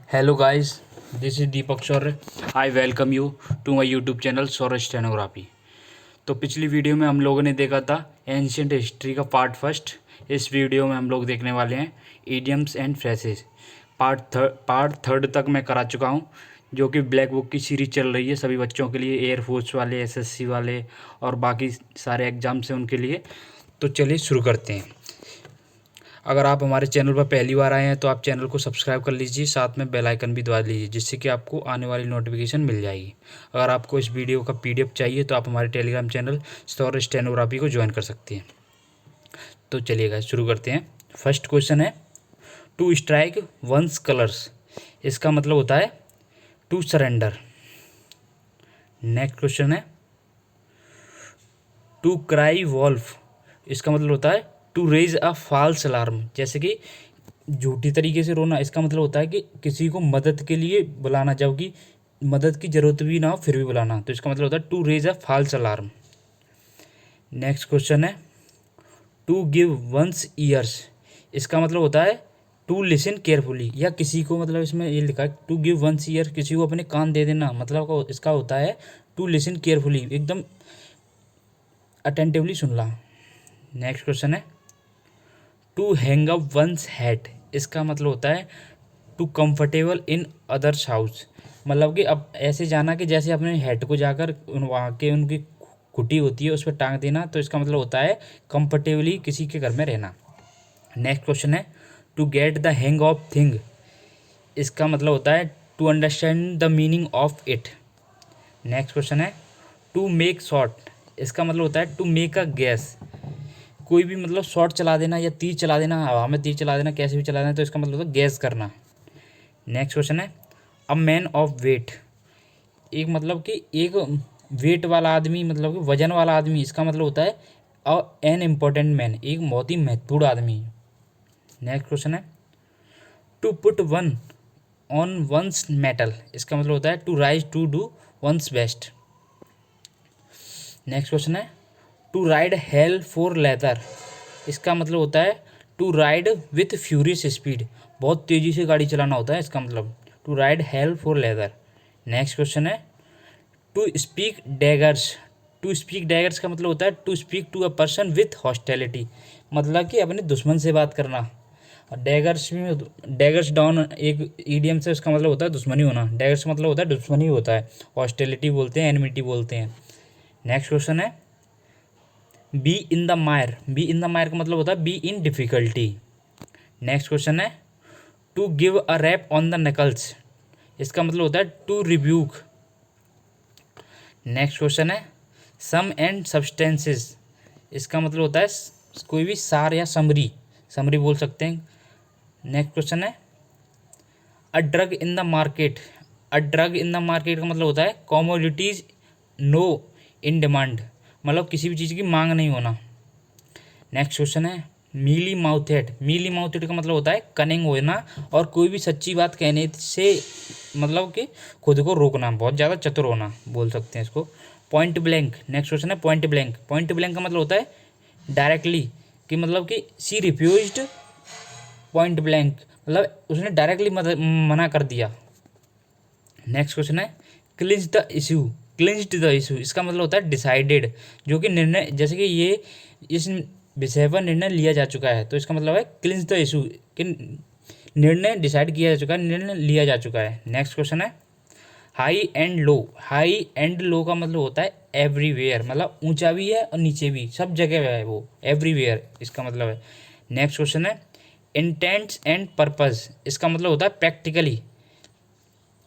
Hello guys, this is Deepak Saurya. I welcome you to my YouTube channel Saurya stenography. तो पिछली video में हम लोगों ने देखा था एंशियंट हिस्ट्री का पार्ट फर्स्ट। इस वीडियो में हम लोग देखने वाले हैं idioms and phrases. Part third तक मैं करा चुका हूँ, जो कि ब्लैक बुक की सीरीज चल रही है सभी बच्चों के लिए, एयरफोर्स वाले, एसएससी वाले और बाकी सारे एग्ज़ाम्स हैं उनके लिए। तो चलिए शुरू करते हैं। अगर आप हमारे चैनल पर पहली बार आए हैं तो आप चैनल को सब्सक्राइब कर लीजिए, साथ में बेल आइकन भी दबा लीजिए, जिससे कि आपको आने वाली नोटिफिकेशन मिल जाएगी। अगर आपको इस वीडियो का पीडीएफ चाहिए तो आप हमारे टेलीग्राम चैनल सौर्य स्टेनोग्राफी को ज्वाइन कर सकते हैं। तो चलिएगा शुरू करते हैं। फर्स्ट क्वेश्चन है, टू स्ट्राइक वंस कलर्स, इसका मतलब होता है टू सरेंडर। नेक्स्ट क्वेश्चन है, टू क्राई वॉल्फ, इसका मतलब होता है to raise a false alarm, जैसे कि झूठी तरीके से रोना। इसका मतलब होता है कि किसी को मदद के लिए बुलाना, जबकि मदद की ज़रूरत भी ना हो फिर भी बुलाना। तो इसका मतलब होता है to raise a false alarm. Next question है, टू गिव वंस ईयर्स, इसका मतलब होता है टू लिसन केयरफुली, या किसी को, मतलब इसमें ये लिखा है टू गिव वंस ईयर, किसी को अपने कान दे देना, मतलब इसका होता है टू लिसन केयरफुली, एकदम अटेंटिवली सुनना। नेक्स्ट क्वेश्चन है, to hang up one's hat, इसका मतलब होता है to comfortable in others house, मतलब कि अब ऐसे जाना कि जैसे अपने हेड को जाकर वहाँ के उनकी खुटी होती है उस पर टांग देना। तो इसका मतलब होता है कंफर्टेबली किसी के घर में रहना। नेक्स्ट क्वेश्चन है, to get the hang of thing, इसका मतलब होता है to understand the meaning of it. Next question है, टू मेक शॉर्ट, इसका मतलब होता है टू मेक अ गैस, कोई भी मतलब शॉर्ट चला देना या तीर चला देना, हवा में तीर चला देना, कैसे भी चला देना। तो इसका मतलब होता है गैस करना। नेक्स्ट क्वेश्चन है, अ मैन ऑफ वेट, एक मतलब कि एक वेट वाला आदमी, मतलब कि वजन वाला आदमी, इसका मतलब होता है एन इम्पोर्टेंट मैन, एक बहुत ही महत्वपूर्ण आदमी। नेक्स्ट क्वेश्चन है, to put one on one's mettle, इसका मतलब होता है to rise to do one's best. Next question है, to ride hell for leather, इसका मतलब होता है to ride with furious speed, बहुत तेज़ी से गाड़ी चलाना होता है इसका मतलब, to ride hell for leather. Next question है, to speak daggers, to speak daggers का मतलब होता है to speak to a person with hostility, मतलब कि अपने दुश्मन से बात करना। और डैगर्स में डैगर्स डाउन एक ईडियम से, उसका मतलब होता है दुश्मनी होना। डैगर्स मतलब होता है दुश्मनी होता है, हॉस्टिलिटी बोलते हैं, एनिमिटी बोलते हैं। नेक्स्ट क्वेश्चन है, be in the mire, be in the mire का मतलब होता है be in difficulty. Next question है, to give a rap on the knuckles, इसका मतलब होता है टू रिब्यूक। नेक्स्ट क्वेश्चन है, सम एंड सब्सटेंसेस, इसका मतलब होता है कोई भी सार या समरी, समरी बोल सकते हैं। नेक्स्ट क्वेश्चन है, a drug in the market, a drug in the market का मतलब होता है कॉमोडिटीज़ नो इन डिमांड, मतलब किसी भी चीज़ की मांग नहीं होना। नेक्स्ट क्वेश्चन है, मीली माउथेड, मीली माउथेड का मतलब होता है कनिंग होना और कोई भी सच्ची बात कहने से मतलब कि खुद को रोकना, बहुत ज़्यादा चतुर होना बोल सकते हैं इसको। पॉइंट ब्लैंक, नेक्स्ट क्वेश्चन है पॉइंट ब्लैंक, पॉइंट ब्लैंक का मतलब होता है डायरेक्टली, कि मतलब कि सी रिफ्यूज्ड पॉइंट ब्लैंक, मतलब उसने डायरेक्टली मना कर दिया। नेक्स्ट क्वेश्चन है, clinch the issue, clinched the issue, इसका मतलब होता है डिसाइडेड, जो कि निर्णय, जैसे कि ये इस विषय पर निर्णय लिया जा चुका है। तो इसका मतलब है क्लिंच द इशू, कि निर्णय डिसाइड किया जा चुका है, निर्णय लिया जा चुका है। नेक्स्ट क्वेश्चन है, high and low, high and low का मतलब होता है एवरीवेयर, मतलब ऊंचा भी है और नीचे भी, सब जगह है वो, एवरीवेयर इसका मतलब है। नेक्स्ट क्वेश्चन है, इंटेंट्स एंड पर्पस, इसका मतलब होता है प्रैक्टिकली।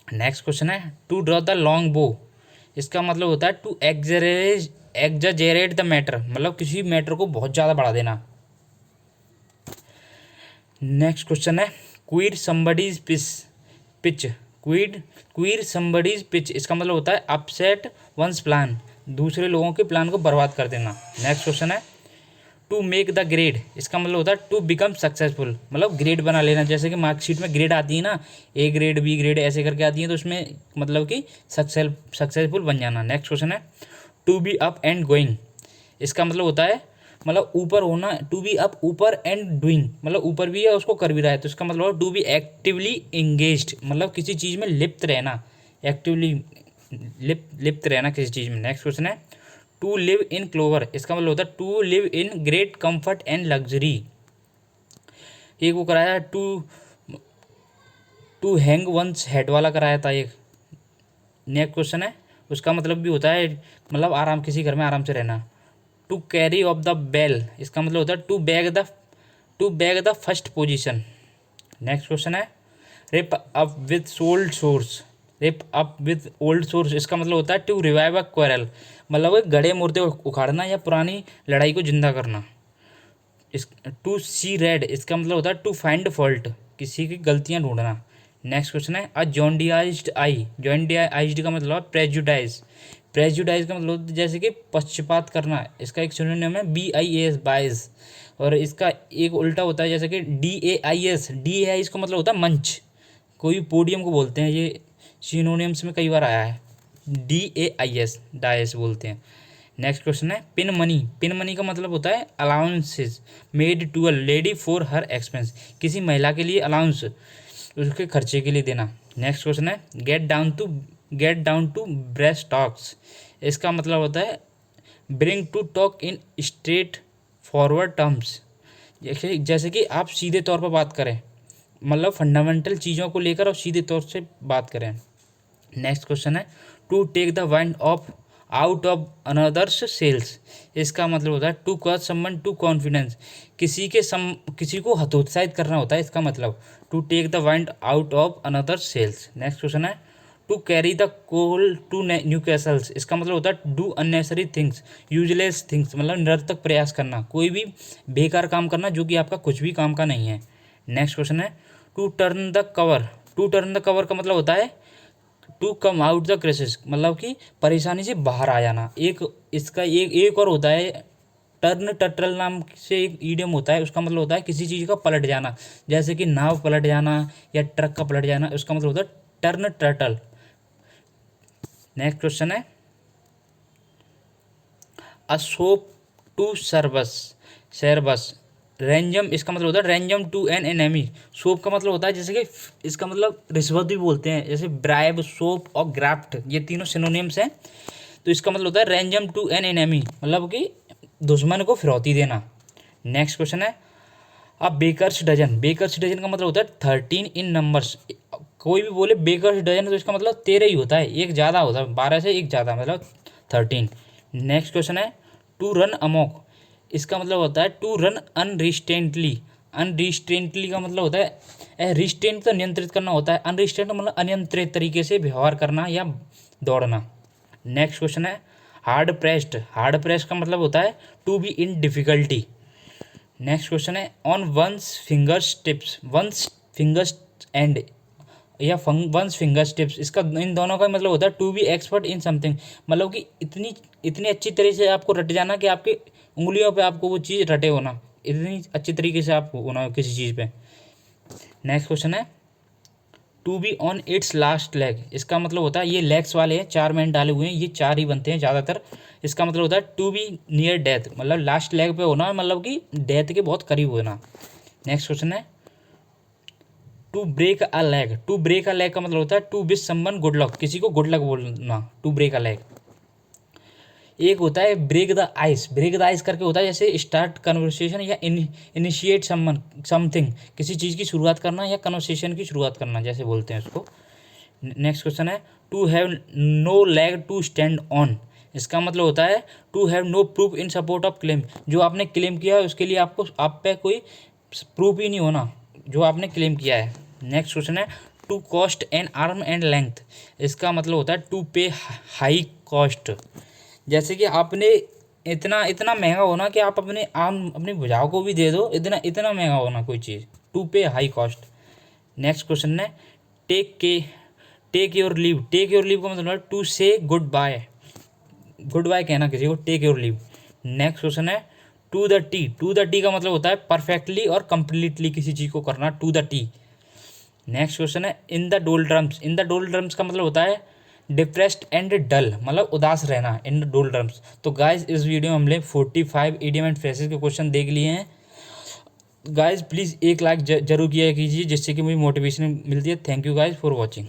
नेक्स्ट क्वेश्चन है, टू ड्रॉ द लॉन्ग बो, इसका मतलब होता है टू एग्जरेट द मैटर, मतलब किसी मैटर को बहुत ज़्यादा बढ़ा देना। नेक्स्ट क्वेश्चन है, queer somebody's pitch, queer somebody's pitch, इसका मतलब होता है अपसेट वंस प्लान, दूसरे लोगों के प्लान को बर्बाद कर देना। नेक्स्ट क्वेश्चन है, टू मेक द ग्रेड, इसका मतलब होता है टू बिकम सक्सेसफुल, मतलब ग्रेड बना लेना, जैसे कि मार्कशीट में ग्रेड आती है ना, ए ग्रेड बी ग्रेड ऐसे करके आती है, तो उसमें मतलब कि सक्सेसफुल बन जाना। नेक्स्ट क्वेश्चन है, to be up and going, इसका मतलब होता है मतलब ऊपर होना, टू बी अप ऊपर एंड डूइंग मतलब ऊपर भी है उसको कर भी रहा है, तो इसका मतलब टू बी एक्टिवली एंगेज्ड मतलब किसी चीज़ में लिप्त रहना, एक्टिवली लिप्त रहना किसी चीज़ में। नेक्स्ट क्वेश्चन है टू लिव इन क्लोवर, इसका मतलब होता है to live in great comfort and luxury. एक वो कराया to to hang one's head वाला कराया था एक। नेक्स्ट क्वेश्चन है उसका मतलब भी होता है मतलब आराम, किसी घर में आराम से रहना। To carry off the bell, इसका मतलब होता है to bag the first position. Next question है rip up with old sores, rip up with old sores, इसका मतलब होता है टू रिवाइव अ क्वेरल मतलब एक गड़े मुर्दे उखाड़ना या पुरानी लड़ाई को जिंदा करना। इस टू सी रेड, इसका मतलब होता है टू फाइंड फॉल्ट, किसी की गलतियां ढूंढना। नेक्स्ट क्वेश्चन है अ जॉन्डियाइज्ड आई, जॉन्डियाइज्ड का मतलब प्रेजुडाइज, प्रेजुडाइज का मतलब जैसे कि पक्षपात करना, इसका एक सिनोनिम है BIAS बाइज, और इसका एक उल्टा होता है जैसे कि DAIS, DAIS का मतलब होता है मंच, कोई पोडियम को बोलते हैं, ये सिनोनिम्स में कई बार आया है, DAIS डाइस बोलते हैं। नेक्स्ट क्वेश्चन है पिन मनी, पिन मनी का मतलब होता है allowances made to a lady for her expense, किसी महिला के लिए अलाउंस उसके खर्चे के लिए देना। नेक्स्ट क्वेश्चन है get down to brass tacks, इसका मतलब होता है bring to talk in straight forward terms, जैसे कि आप सीधे तौर पर बात करें, मतलब फंडामेंटल चीज़ों को लेकर और सीधे तौर से बात करें। नेक्स्ट क्वेश्चन है to take the wind off out of another's sails, इसका मतलब होता है to cause someone to confidence, किसी को हतोत्साहित करना होता है इसका मतलब, to take the wind out of another sails. Next question है to carry the coal to new castles, इसका मतलब होता है do unnecessary things useless things मतलब निरर्थक प्रयास करना, कोई भी बेकार काम करना जो कि आपका कुछ भी काम का नहीं है। नेक्स्ट क्वेश्चन है to turn the corner, to turn the corner का मतलब होता है to come out the crisis मतलब कि परेशानी से बाहर आ जाना। एक इसका एक और होता है टर्न टटल नाम से एक ईडियम होता है, उसका मतलब होता है किसी चीज़ का पलट जाना, जैसे कि नाव पलट जाना या ट्रक का पलट जाना, उसका मतलब होता है टर्न टटल। नेक्स्ट क्वेश्चन है अ सोप टू सर्बस रेंजम, इसका मतलब होता है रेंजम टू एन एनेमी, सोप का मतलब होता है जैसे कि इसका मतलब रिश्वत भी बोलते हैं, जैसे ब्राइब सोप और ग्राफ्ट ये तीनों सिनोनिम्स हैं, तो इसका मतलब होता है रेंजम टू एन एनेमी मतलब कि दुश्मन को फिरौती देना। नेक्स्ट क्वेश्चन है अब बेकर्स डजन, बेकर्स डजन का मतलब होता है 13 इन नंबर्स, कोई भी बोले बेकर्स डजन तो इसका मतलब 13 ही होता है, एक ज़्यादा होता है, 12 से एक ज़्यादा मतलब 13। नेक्स्ट क्वेश्चन है टू रन अमोक, इसका मतलब होता है टू रन अनरिस्टेंटली, अनरिस्टेंटली का मतलब होता है रिस्टेंट तो नियंत्रित करना होता है, अनरिस्टेंट मतलब अनियंत्रित तरीके से व्यवहार करना या दौड़ना। नेक्स्ट क्वेश्चन है हार्ड प्रेस्ड, हार्ड प्रेस का मतलब होता है to be in difficulty. Next question है on one's fingers tips, one's fingers end या वंस फिंगर्स टिप्स, इसका इन दोनों का मतलब होता है to be expert in something मतलब कि इतनी इतनी अच्छी तरह से आपको रट जाना कि आपकी उंगलियों पे आपको वो चीज़ रटे होना, इतनी अच्छी तरीके से आप होना किसी चीज़ पे। नेक्स्ट क्वेश्चन है to be on its last leg, इसका मतलब होता है ये लेग्स वाले हैं, 4 मैंने डाले हुए हैं, ये 4 ही बनते हैं ज़्यादातर, इसका मतलब होता है टू बी नियर डेथ मतलब लास्ट लेग पे होना मतलब कि डेथ के बहुत करीब होना। नेक्स्ट क्वेश्चन है to break a leg, to break a leg का मतलब होता है to wish someone good luck, किसी को गुड लक बोलना, टू ब्रेक अ लेग। एक होता है break the ice, break the ice करके होता है जैसे स्टार्ट कन्वर्सेशन या इनिशिएट समथिंग, किसी चीज़ की शुरुआत करना या कन्वर्सेशन की शुरुआत करना जैसे बोलते हैं उसको। नेक्स्ट क्वेश्चन है to have no leg to stand on, इसका मतलब होता है to have no proof in support of claim, जो आपने क्लेम किया है उसके लिए आपको आप पे कोई प्रूफ ही नहीं होना जो आपने क्लेम किया है। नेक्स्ट क्वेश्चन है to cost an arm and length, इसका मतलब होता है टू पे हाई कॉस्ट, जैसे कि आपने इतना इतना महंगा होना कि आप अपने आर्म अपनी भुजाओं को भी दे दो, इतना इतना महंगा होना कोई चीज़, to pay high cost. Next question है take your leave, take your leave का मतलब है टू से गुड बाय, गुड बाय कहना किसी को, take your leave. Next question है to the T, to the T का मतलब होता है परफेक्टली और कंप्लीटली किसी चीज़ को करना, to the T. Next question है in the doldrums, in the doldrums का मतलब होता है डिप्रेस्ड एंड डल मतलब उदास रहना इन डोल टर्म्स। तो गाइज इस वीडियो में हमने 45 इडियम एंड फ्रेजेस के क्वेश्चन देख लिए हैं। गाइज प्लीज़ एक लाइक जरूर किया कीजिए जिससे कि मुझे मोटिवेशन मिलती है। Thank you guys for watching.